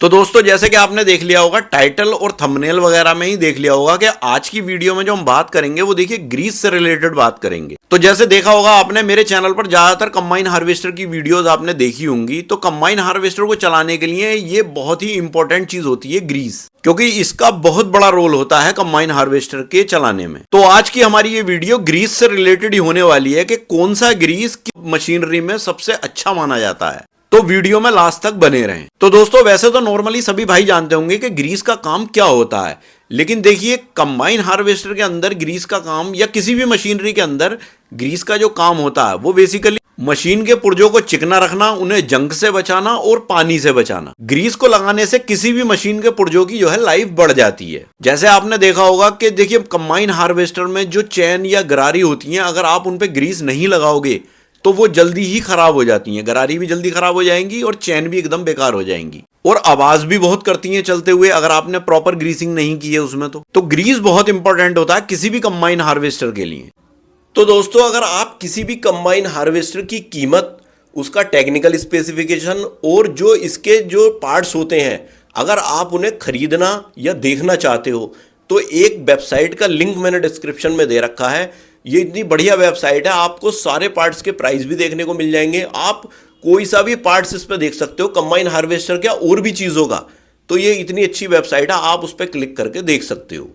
तो दोस्तों जैसे कि आपने देख लिया होगा टाइटल और थंबनेल वगैरह में ही देख लिया होगा कि आज की वीडियो में जो हम बात करेंगे वो देखिए ग्रीस से रिलेटेड बात करेंगे। तो जैसे देखा होगा आपने मेरे चैनल पर ज्यादातर कंबाइन हार्वेस्टर की वीडियोस आपने देखी होंगी। तो कंबाइन हार्वेस्टर को चलाने के लिए ये बहुत ही इंपॉर्टेंट चीज होती है ग्रीस, क्योंकि इसका बहुत बड़ा रोल होता है कंबाइन हार्वेस्टर के चलाने में। तो आज की हमारी ये वीडियो ग्रीस से रिलेटेड ही होने वाली है कि कौन सा ग्रीस की मशीनरी में सबसे अच्छा माना जाता है। तो वीडियो में लास्ट तक बने रहें। तो दोस्तों वैसे तो नॉर्मली सभी भाई जानते होंगे कि ग्रीस का काम क्या होता है, लेकिन देखिए कंबाइन हार्वेस्टर के अंदर ग्रीस का काम या किसी भी मशीनरी के अंदर ग्रीस का जो काम होता है वो बेसिकली मशीन के पुर्जों को चिकना रखना, उन्हें जंग से बचाना और पानी से बचाना। ग्रीस को लगाने से किसी भी मशीन के पुर्जों की जो है लाइफ बढ़ जाती है। जैसे आपने देखा होगा कि देखिए कंबाइन हार्वेस्टर में जो चैन या गरारी होती हैं, अगर आप उन पे ग्रीस नहीं लगाओगे तो वो जल्दी ही खराब हो जाती हैं। गरारी भी जल्दी खराब हो जाएंगी और चैन भी एकदम बेकार हो जाएंगी और आवाज भी बहुत करती हैं चलते हुए, अगर आपने प्रॉपर ग्रीसिंग नहीं की है उसमें। तो ग्रीस बहुत इंपॉर्टेंट होता है किसी भी कंबाइन हार्वेस्टर के लिए। तो दोस्तों अगर आप किसी भी कंबाइन हार्वेस्टर की कीमत, उसका टेक्निकल स्पेसिफिकेशन और जो इसके जो पार्ट्स होते हैं, अगर आप उन्हें खरीदना या देखना चाहते हो तो एक वेबसाइट का लिंक मैंने डिस्क्रिप्शन में दे रखा है। ये इतनी बढ़िया वेबसाइट है, आपको सारे पार्ट्स के प्राइस भी देखने को मिल जाएंगे। आप कोई सा भी पार्ट्स इस पे देख सकते हो, कंबाइन हार्वेस्टर क्या और भी चीजों का। तो ये इतनी अच्छी वेबसाइट है, आप उस पर क्लिक करके देख सकते हो।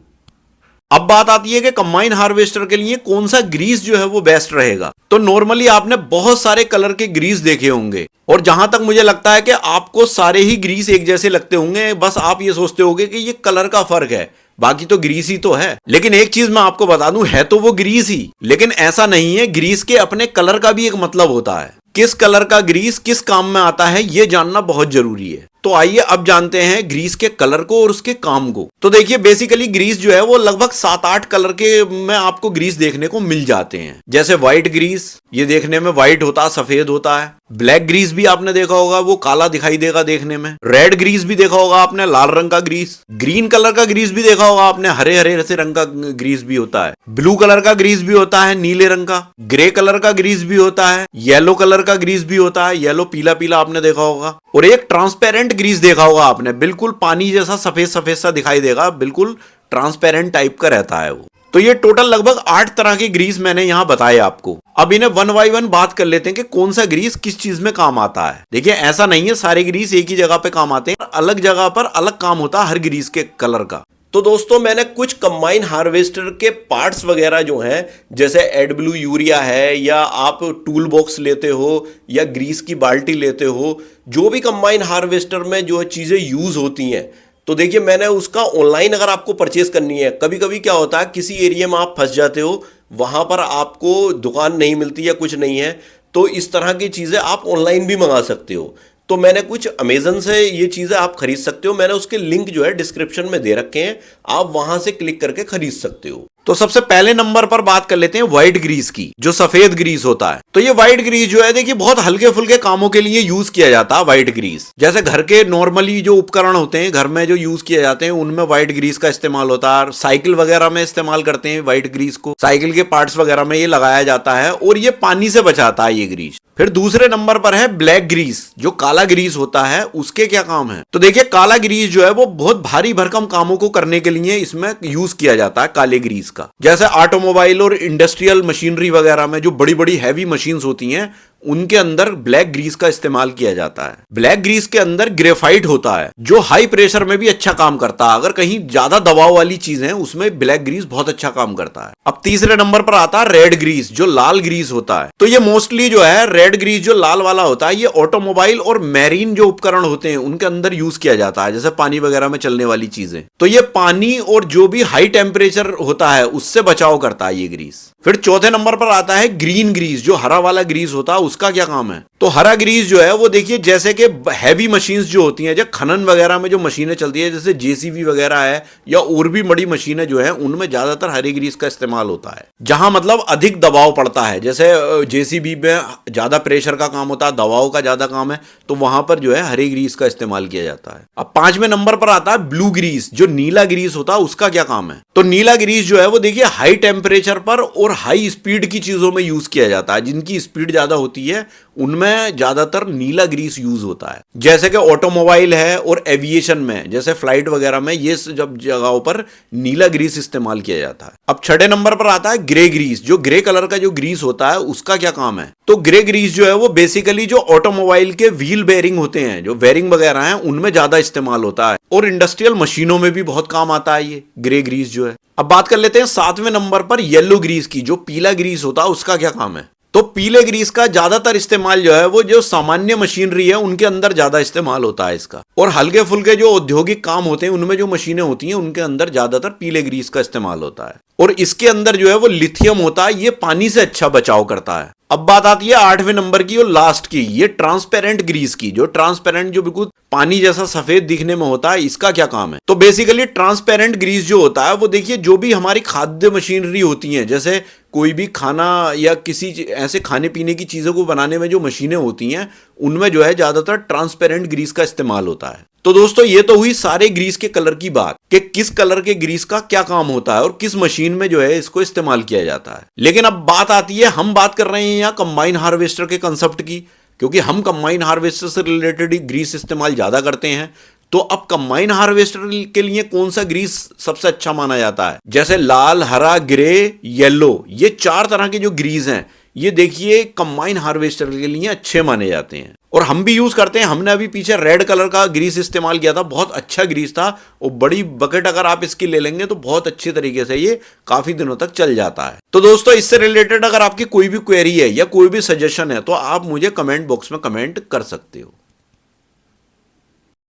अब बात आती है कि कंबाइन हार्वेस्टर के लिए कौन सा ग्रीस जो है वो बेस्ट रहेगा। तो नॉर्मली आपने बहुत सारे कलर के ग्रीस देखे होंगे और जहां तक मुझे लगता है कि आपको सारे ही ग्रीस एक जैसे लगते होंगे। बस आप ये सोचते होंगे कि ये कलर का फर्क है, बाकी तो ग्रीस ही तो है। लेकिन एक चीज मैं आपको बता दूं, है तो वो ग्रीस ही, लेकिन ऐसा नहीं है। ग्रीस के अपने कलर का भी एक मतलब होता है। किस कलर का ग्रीस किस काम में आता है ये जानना बहुत जरूरी है। तो आइए अब जानते हैं ग्रीस के कलर को और उसके काम को। तो देखिए बेसिकली ग्रीस जो है वो लगभग 7-8 कलर के में आपको ग्रीस देखने को मिल जाते हैं। जैसे व्हाइट ग्रीस, ये देखने में व्हाइट होता है, सफेद होता है। ब्लैक ग्रीस भी आपने देखा होगा, वो काला दिखाई देगा देखने में। रेड ग्रीस भी देखा होगा आपने, लाल रंग का ग्रीस। ग्रीन कलर का ग्रीस भी देखा होगा आपने, हरे हरे से रंग का ग्रीस भी होता है। ब्लू कलर का ग्रीस भी होता है, नीले रंग का। ग्रे कलर का ग्रीस भी होता है। येलो कलर का ग्रीस भी होता है, येलो पीला पीला आपने देखा होगा। और एक ट्रांसपेरेंट ग्रीस देखा होगा आपने, बिल्कुल पानी जैसा सफेद सफेद सा दिखाई देगा, बिल्कुल ट्रांसपेरेंट टाइप का रहता है वो। तो ये टोटल लगभग 8 तरह के ग्रीस मैंने यहां बताए आपको। अब इन्हें वन बाय वन बात कर लेते हैं कि कौन सा ग्रीस किस चीज में काम आता है। देखिए ऐसा नहीं है सारे ग्रीस एक ही जगह पे काम आते हैं, अलग जगह पर अलग काम होता है हर ग्रीस के कलर का। तो दोस्तों मैंने कुछ कंबाइन हार्वेस्टर के पार्ट्स वगैरह जो हैं, जैसे एडब्ल्यू यूरिया है, या आप टूल बॉक्स लेते हो, या ग्रीस की बाल्टी लेते हो, जो भी कंबाइन हार्वेस्टर में जो चीज़ें यूज़ होती हैं, तो देखिए मैंने उसका ऑनलाइन अगर आपको परचेस करनी है, कभी कभी क्या होता है किसी एरिया में आप फंस जाते हो, वहाँ पर आपको दुकान नहीं मिलती या कुछ नहीं है, तो इस तरह की चीज़ें आप ऑनलाइन भी मंगा सकते हो। तो मैंने कुछ अमेजन से ये चीज़ें आप खरीद सकते हो, मैंने उसके लिंक जो है डिस्क्रिप्शन में दे रखे हैं, आप वहां से क्लिक करके खरीद सकते हो। तो सबसे पहले नंबर पर बात कर लेते हैं व्हाइट ग्रीस की, जो सफेद ग्रीस होता है। तो ये व्हाइट ग्रीस जो है देखिए बहुत हल्के फुल्के कामों के लिए यूज किया जाता है व्हाइट ग्रीस। जैसे घर के नॉर्मली जो उपकरण होते हैं घर में जो यूज किए जाते हैं उनमें व्हाइट ग्रीस का इस्तेमाल होता है। साइकिल वगैरह में इस्तेमाल करते हैं व्हाइट ग्रीस को, साइकिल के पार्ट्स वगैरह में ये लगाया जाता है और ये पानी से बचाता है ये ग्रीस। फिर दूसरे नंबर पर है ब्लैक ग्रीस, जो काला ग्रीस होता है। उसके क्या काम है, तो देखिए काला ग्रीस जो है वो बहुत भारी भरकम कामों को करने के लिए इसमें यूज किया जाता है काले ग्रीस का। जैसे ऑटोमोबाइल और इंडस्ट्रियल मशीनरी वगैरह में जो बड़ी बड़ी हैवी मशीन्स होती हैं उनके अंदर ब्लैक ग्रीस का इस्तेमाल किया जाता है। ब्लैक ग्रीस के अंदर ग्रेफाइट होता है जो हाई प्रेशर में भी अच्छा काम करता है। अगर कहीं ज्यादा दबाव वाली चीज है उसमें ब्लैक ग्रीस बहुत अच्छा काम करता है। अब तीसरे नंबर पर आता है रेड ग्रीस, जो लाल ग्रीस होता है। तो ये मोस्टली जो है रेड ग्रीस जो लाल वाला होता है, ये ऑटोमोबाइल और मैरीन जो उपकरण होते हैं उनके अंदर यूज किया जाता है, जैसे पानी वगैरह में चलने वाली चीजें। तो ये पानी और जो भी हाई टेम्परेचर होता है उससे बचाव करता है ये ग्रीस। फिर चौथे नंबर पर आता है ग्रीन ग्रीस, जो हरा वाला ग्रीस होता है। उसका क्या काम है, तो हरा ग्रीस जो है वो देखिए जैसे कि हैवी मशीन्स जो होती हैं, जो खनन वगैरह में जो मशीनें चलती है, जैसे जेसीबी वगैरह है या और भी बड़ी मशीनें जो है, उनमें ज्यादातर हरे ग्रीस का इस्तेमाल होता है। जहां मतलब अधिक दबाव पड़ता है, जैसे जेसीबी में ज्यादा प्रेशर का काम होता है, दबाव का ज्यादा काम है, तो वहां पर जो है हरे ग्रीस का इस्तेमाल किया जाता है। अब पांचवें नंबर पर आता है ब्लू ग्रीस, जो नीला ग्रीस होता है। उसका क्या काम है, तो नीला ग्रीस जो है वो देखिए हाई टेम्परेचर पर और हाई स्पीड की चीजों में यूज किया जाता है। जिनकी स्पीड ज्यादा होती है उनमें ज्यादातर नीला ग्रीस यूज होता है। जैसे कि ऑटोमोबाइल है और एविएशन में, जैसे फ्लाइट वगैरह में, ये जब जगहों पर नीला ग्रीस इस्तेमाल किया जाता है। अब छठे नंबर पर आता है ग्रे ग्रीस। जो ग्रे कलर का जो ग्रीस होता है उसका क्या काम है? तो ग्रे ग्रीस जो है वो बेसिकली जो ऑटोमोबाइल के व्हील बेयरिंग होते हैं, जो बेयरिंग वगैरह हैं, उनमें ज्यादा इस्तेमाल होता है और इंडस्ट्रियल मशीनों में भी बहुत काम आता है ये ग्रे ग्रीस जो है। अब बात कर लेते हैं 7वें नंबर पर येलो ग्रीस की। जो पीला ग्रीस होता है उसका क्या काम है? तो पीले ग्रीस का ज्यादातर इस्तेमाल जो है वो जो सामान्य मशीनरी है उनके अंदर ज्यादा इस्तेमाल होता है इसका, और हल्के फुल्के जो औद्योगिक काम होते हैं उनमें जो मशीनें होती हैं उनके अंदर ज्यादातर पीले ग्रीस का इस्तेमाल होता है। और इसके अंदर जो है वो लिथियम होता है, ये पानी से अच्छा बचाव करता है। अब बात आती है 8वें नंबर की और लास्ट की, ये ट्रांसपेरेंट ग्रीस की। जो ट्रांसपेरेंट जो बिल्कुल पानी जैसा सफेद दिखने में होता है, इसका क्या काम है? तो बेसिकली ट्रांसपेरेंट ग्रीस जो होता है वो देखिए, जो भी हमारी खाद्य मशीनरी होती हैं, जैसे कोई भी खाना या किसी ऐसे खाने पीने की चीजों को बनाने में जो मशीनें होती हैं उनमें जो है ज्यादातर ट्रांसपेरेंट ग्रीस का इस्तेमाल होता है। तो दोस्तों ये तो हुई सारे ग्रीस के कलर की बात कि किस कलर के ग्रीस का क्या काम होता है और किस मशीन में जो है इसको इस्तेमाल किया जाता है। लेकिन अब बात आती है, हम बात कर रहे हैं यहाँ कंबाइन हार्वेस्टर के कंसेप्ट की, क्योंकि हम कंबाइन हार्वेस्टर से रिलेटेड ही ग्रीस इस्तेमाल ज्यादा करते हैं। तो अब कंबाइन हार्वेस्टर के लिए कौन सा ग्रीस सबसे अच्छा माना जाता है? जैसे लाल, हरा, ग्रे, येलो, ये 4 तरह के जो ग्रीस हैं ये देखिए कंबाइन हार्वेस्टर के लिए अच्छे माने जाते हैं और हम भी यूज करते हैं। हमने अभी पीछे रेड कलर का ग्रीस इस्तेमाल किया था, बहुत अच्छा ग्रीस था और बड़ी बकेट अगर आप इसकी ले लेंगे तो बहुत अच्छे तरीके से ये काफी दिनों तक चल जाता है। तो दोस्तों इससे रिलेटेड अगर आपकी कोई भी क्वेरी है या कोई भी सजेशन है तो आप मुझे कमेंट बॉक्स में कमेंट कर सकते हो।